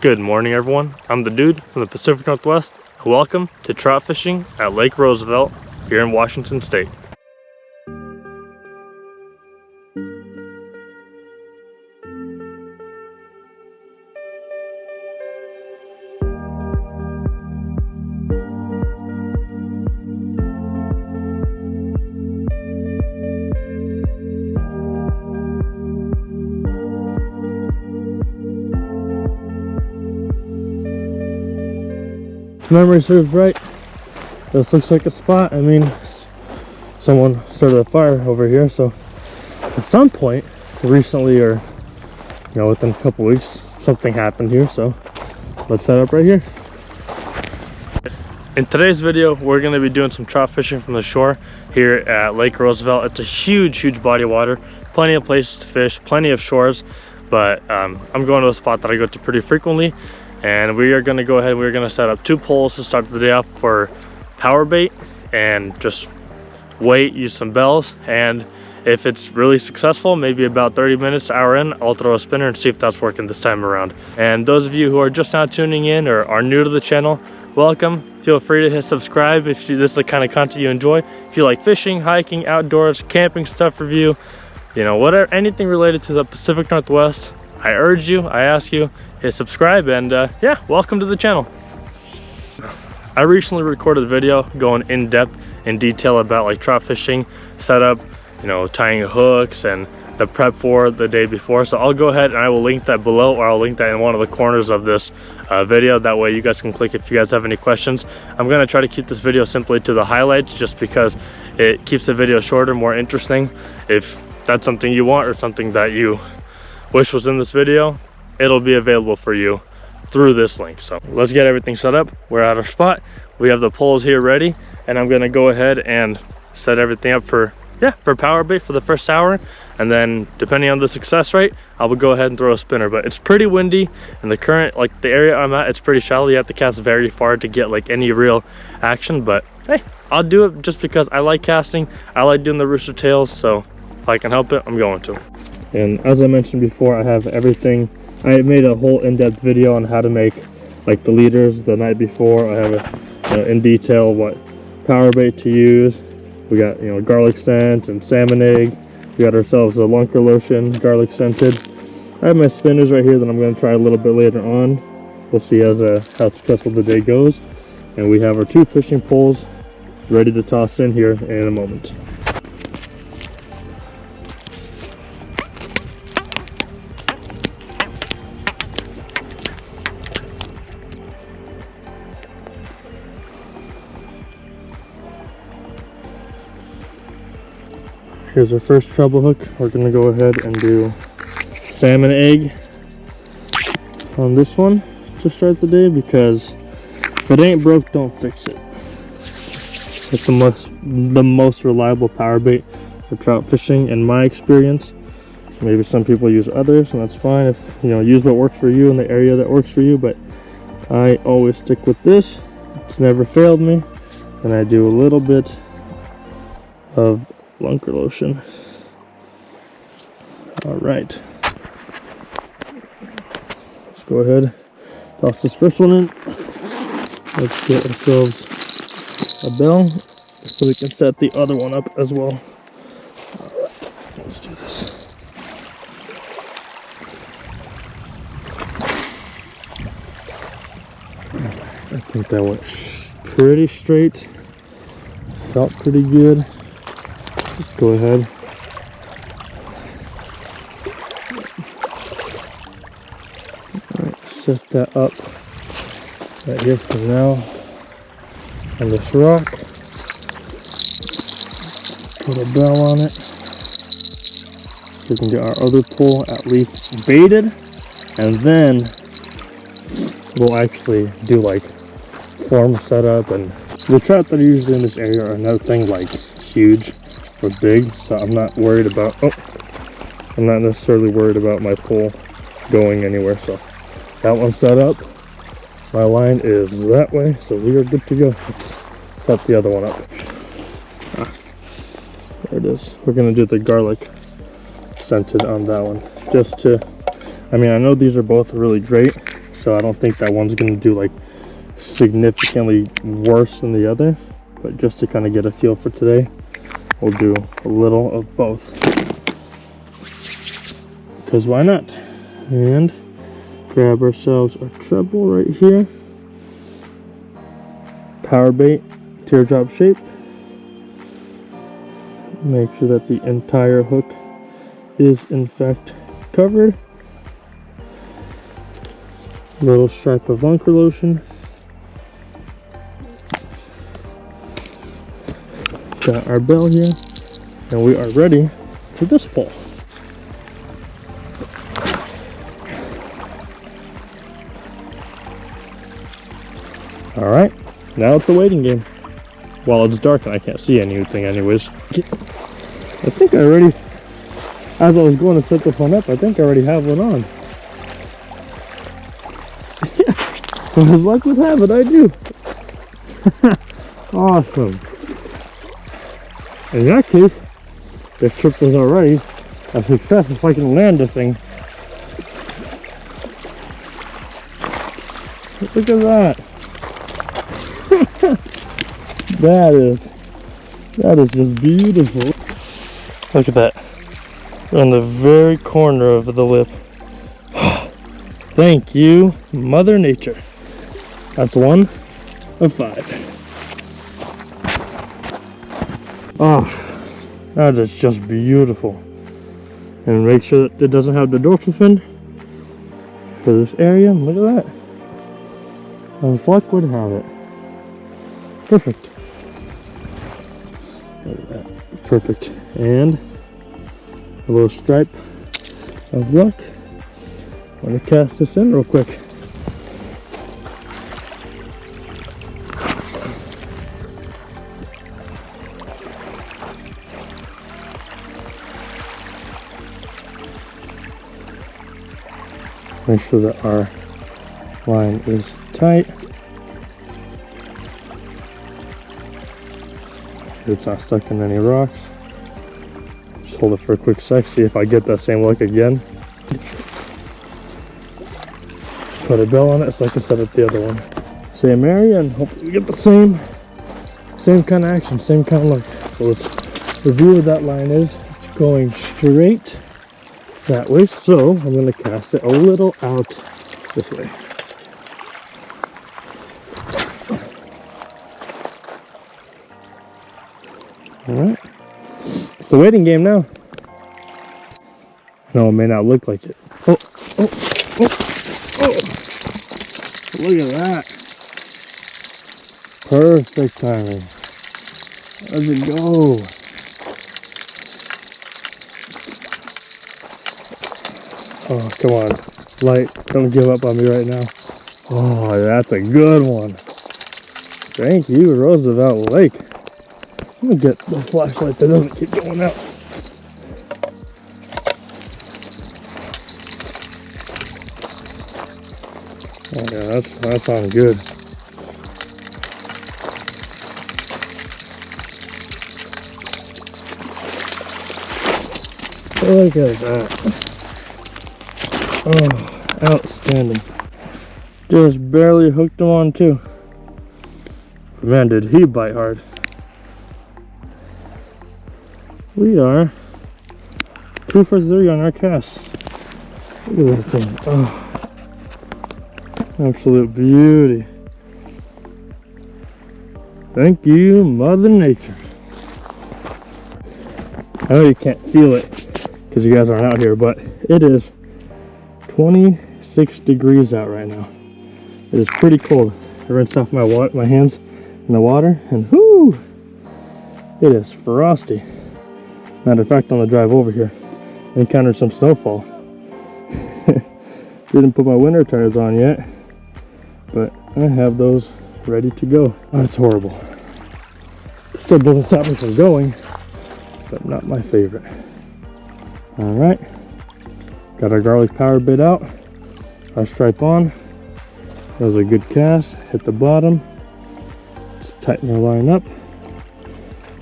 Good morning, everyone. I'm the dude from the Pacific Northwest. Welcome to trout fishing at Lake Roosevelt here in Washington State. If memory serves right, this looks like a spot. I mean, someone started a fire over here, so at some point recently, or within a couple weeks, something happened here. So let's set up right here. In today's video, we're going to be doing some trout fishing from the shore here at Lake Roosevelt. It's a huge body of water, plenty of places to fish, plenty of shores, but I'm going to a spot that I go to pretty frequently. And we are going to go ahead, we're going to set up 2 poles to start the day off for power bait and just wait, use some bells, and if it's really successful, maybe about 30 minutes to hour in, I'll throw a spinner and see if that's working this time around. And those of you who are just now tuning in or are new to the channel, welcome. Feel free to hit subscribe if this is the kind of content you enjoy. If you like fishing, hiking, outdoors, camping stuff review, whatever, anything related to the Pacific Northwest, I urge you, I ask you, hit subscribe, and yeah, welcome to the channel. I recently recorded a video going in depth, in detail about like trout fishing setup, tying hooks and the prep for the day before. So I'll go ahead and I will link that below, or I'll link that in one of the corners of this video. That way you guys can click if you guys have any questions. I'm going to try to keep this video simply to the highlights, just because it keeps the video shorter, more interesting. If that's something you want or something that you wish was in this video, it'll be available for you through this link. So let's get everything set up. We're at our spot, we have the poles here ready, and I'm going to go ahead and set everything up for power bait for the first hour, and then depending on the success rate, I will go ahead and throw a spinner. But it's pretty windy, and the current, like the area I'm at, it's pretty shallow. You have to cast very far to get like any real action, but hey, I'll do it just because I like casting, I like doing the rooster tails, so if I can help it, I'm going to. And as I mentioned before, I have everything. I made a whole in-depth video on how to make like the leaders the night before. I have in detail what power bait to use. We got garlic scent and salmon egg. We got ourselves a lunker lotion, garlic scented. I have my spinners right here that I'm going to try a little bit later on. We'll see how successful the day goes. And we have our 2 fishing poles ready to toss in here in a moment. Here's our first treble hook. We're going to go ahead and do salmon egg on this one to start the day, because if it ain't broke, don't fix it. It's the most reliable power bait for trout fishing in my experience. Maybe some people use others, and that's fine. If use what works for you in the area that works for you, but I always stick with this. It's never failed me. And I do a little bit of lunker lotion. All right, let's go ahead, toss this first one in. Let's get ourselves a bell so we can set the other one up as well. All right, let's do this. I think that went pretty straight, felt pretty good. Just go ahead. Alright, set that up right here for now on this rock. Put a bell on it so we can get our other pole at least baited, and then we'll actually do like form setup. And the trout that are usually in this area are nothing like huge or big, so I'm not worried about I'm not necessarily worried about my pole going anywhere. So that one's set up, my line is that way, so we are good to go. Let's set the other one up. There it is. We're gonna do the garlic scented on that one, just to, I mean, I know these are both really great, so I don't think that one's gonna do like significantly worse than the other, but just to kind of get a feel for today, we'll do a little of both, because why not? And grab ourselves our treble right here, power bait, teardrop shape. Make sure that the entire hook is in fact covered. Little stripe of Lunker lotion. Got our bell here, and we are ready for this pull. All right, now it's the waiting game. While it's dark and I can't see anything anyways. I think I already, as I was going to set this one up, I think I already have one on. Yeah, as luck would have it, I do. Awesome. In that case, the trip was already a success if I can land this thing. Look at that. That is just beautiful. Look at that. On the very corner of the lip. Thank you, Mother Nature. That's 1 of 5. Oh, that is just beautiful. And make sure that it doesn't have the dorsal fin for this area. Look at that. As luck would have it. Perfect. Look at that. Perfect. And a little stripe of luck. I'm going to cast this in real quick. Make sure that our line is tight. It's not stuck in any rocks. Just hold it for a quick sec, see if I get that same look again. Put a bell on it so I can set up the other one. Same area, and hopefully we get the same kind of action, same kind of look. So let's review where that line is. It's going straight that way, so I'm going to cast it a little out this way. Alright, it's the waiting game now. No, it may not look like it. Oh, oh, oh, oh. Look at that. Perfect timing. Let's go. Oh, come on. Light, don't give up on me right now. Oh, that's a good one. Thank you, Roosevelt Lake. I'm gonna get the flashlight that doesn't keep going out. Oh yeah, that sounds good. Look at that. Oh, outstanding. Just barely hooked him on too. Man, did he bite hard. We are 2 for 3 on our cast. Look at this thing. Oh, absolute beauty. Thank you, Mother Nature. I know you can't feel it because you guys aren't out here, but it is 26 degrees out right now. It is pretty cold. I rinsed off my hands in the water, and whoo, it is frosty. Matter of fact, on the drive over here, I encountered some snowfall. Didn't put my winter tires on yet, but I have those ready to go. Oh, it's horrible. Still doesn't stop me from going, but not my favorite. All right, got our garlic power bait out, our stripe on. That was a good cast. Hit the bottom. Let's tighten our line up.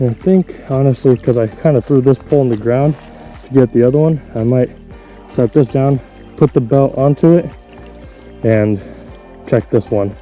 And I think, honestly, because I kind of threw this pole in the ground to get the other one, I might set this down, put the belt onto it, and check this one,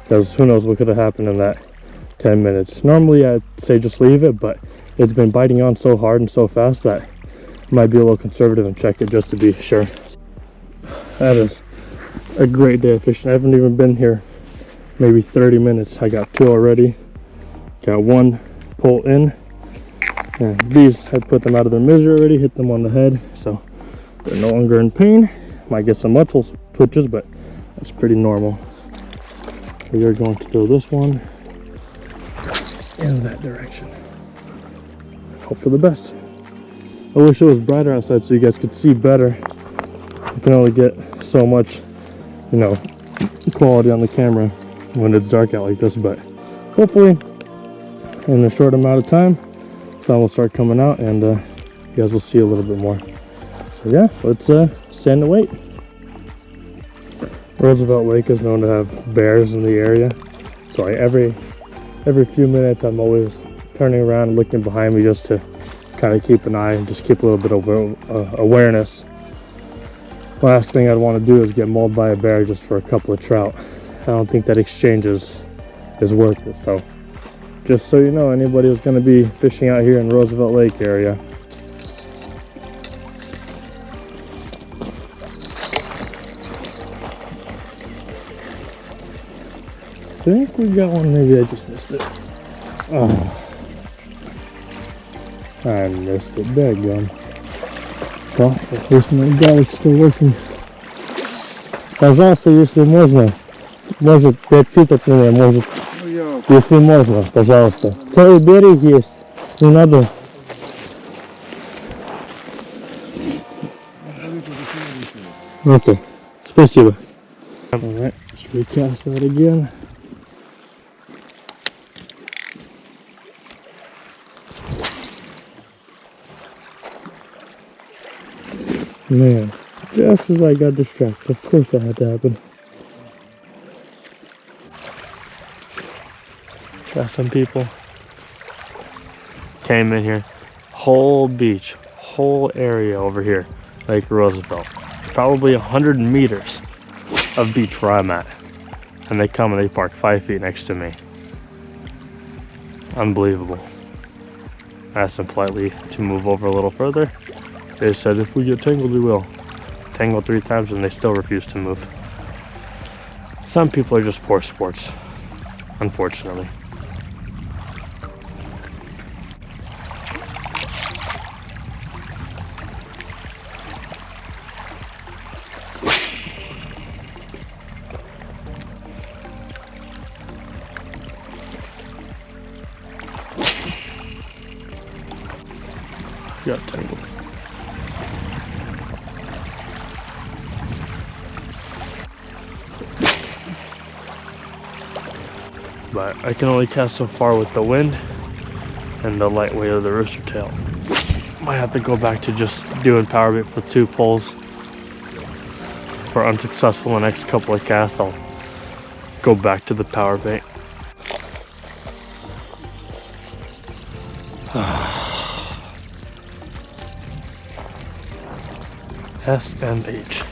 because who knows what could have happened in that 10 minutes. Normally I'd say just leave it, but it's been biting on so hard and so fast that I might be a little conservative and check it just to be sure. That is a great day of fishing. I haven't even been here maybe 30 minutes. I got 2 already, got 1 pull in, and these, I put them out of their misery already, hit them on the head, so they're no longer in pain. Might get some muscle twitches, but that's pretty normal. We are going to throw this one in that direction. Hope for the best. I wish it was brighter outside so you guys could see better. You can only get so much, you know, quality on the camera when it's dark out like this, but hopefully in a short amount of time sun will start coming out and you guys will see a little bit more. So yeah, let's stand and wait. Roosevelt Lake is known to have bears in the area, so every few minutes I'm always turning around and looking behind me just to kind of keep an eye and just keep a little bit of awareness. Last thing I'd want to do is get mauled by a bear just for a couple of trout. I don't think that exchange is worth it. So just so you know, anybody who's going to be fishing out here in Roosevelt Lake area, I think we got one. Maybe I just missed it. Oh, I missed it. Daggone. Well, at least my garlic's still working. Пожалуйста, если можно, может 5 фитов мне, может, если можно, пожалуйста. Целый берег есть, не надо. Okay, спасибо. Alright, let's recast that again. Man, just as I got distracted, of course that had to happen. Got some people came in here, whole beach, whole area over here, Lake Roosevelt, probably 100 meters of beach where I'm at, and they come and they park 5 feet next to me. Unbelievable. I asked them politely to move over a little further. They said if we get tangled, we will. Tangled 3 times and they still refuse to move. Some people are just poor sports, unfortunately. Got tangled. But I can only cast so far with the wind and the light weight of the rooster tail. Might have to go back to just doing power bait for 2 pulls. If we're unsuccessful in the next couple of casts, I'll go back to the power bait. SMH.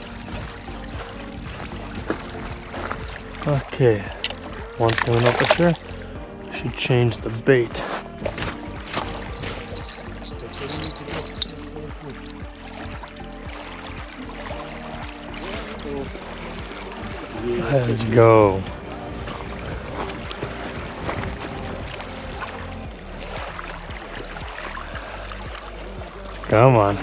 Okay. One coming up for sure. Should change the bait. Let's go. Come on.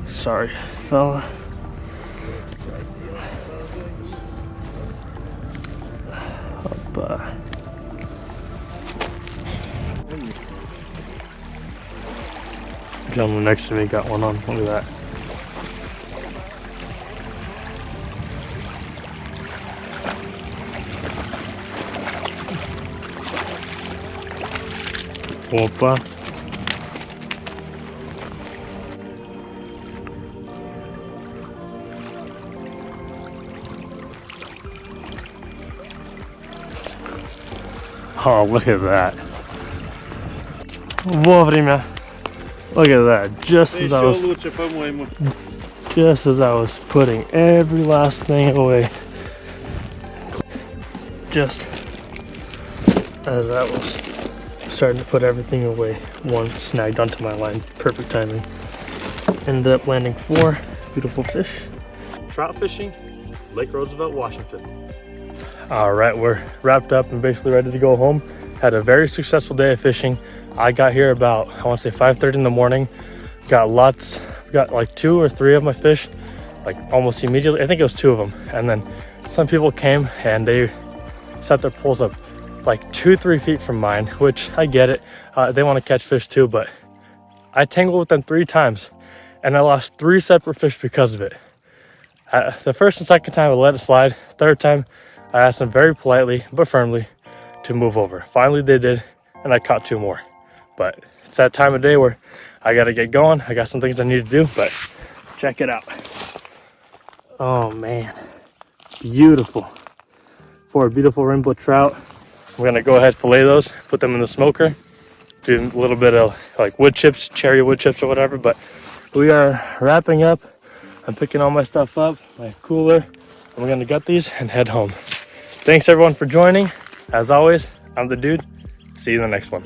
Sorry, fella. Up, gentleman next to me got one on. Look at that. Opa. Oh, look at that. Вовремя. Look at that. Just as I was putting every last thing away. Just as I was starting to put everything away, one snagged onto my line. Perfect timing. Ended up landing 4 beautiful fish. Trout fishing, Lake Roosevelt, Washington. All right, we're wrapped up and basically ready to go home. Had a very successful day of fishing. I got here about, I want to say 5:30 in the morning. Got like 2 or 3 of my fish, like almost immediately. I think it was 2 of them. And then some people came and they set their poles up like 2-3 feet from mine, which I get it. They want to catch fish too, but I tangled with them 3 times and I lost 3 separate fish because of it. The first and second time I let it slide. Third time I asked them very politely but firmly to move over. Finally they did, and I caught 2 more. But it's that time of day where I gotta get going. I got some things I need to do, but check it out. Oh man, beautiful. 4 beautiful rainbow trout. I'm gonna go ahead, fillet those, put them in the smoker, do a little bit of like wood chips, cherry wood chips or whatever. But we are wrapping up. I'm picking all my stuff up, my cooler, and we're gonna gut these and head home. Thanks everyone for joining. As always, I'm the dude. See you in the next one.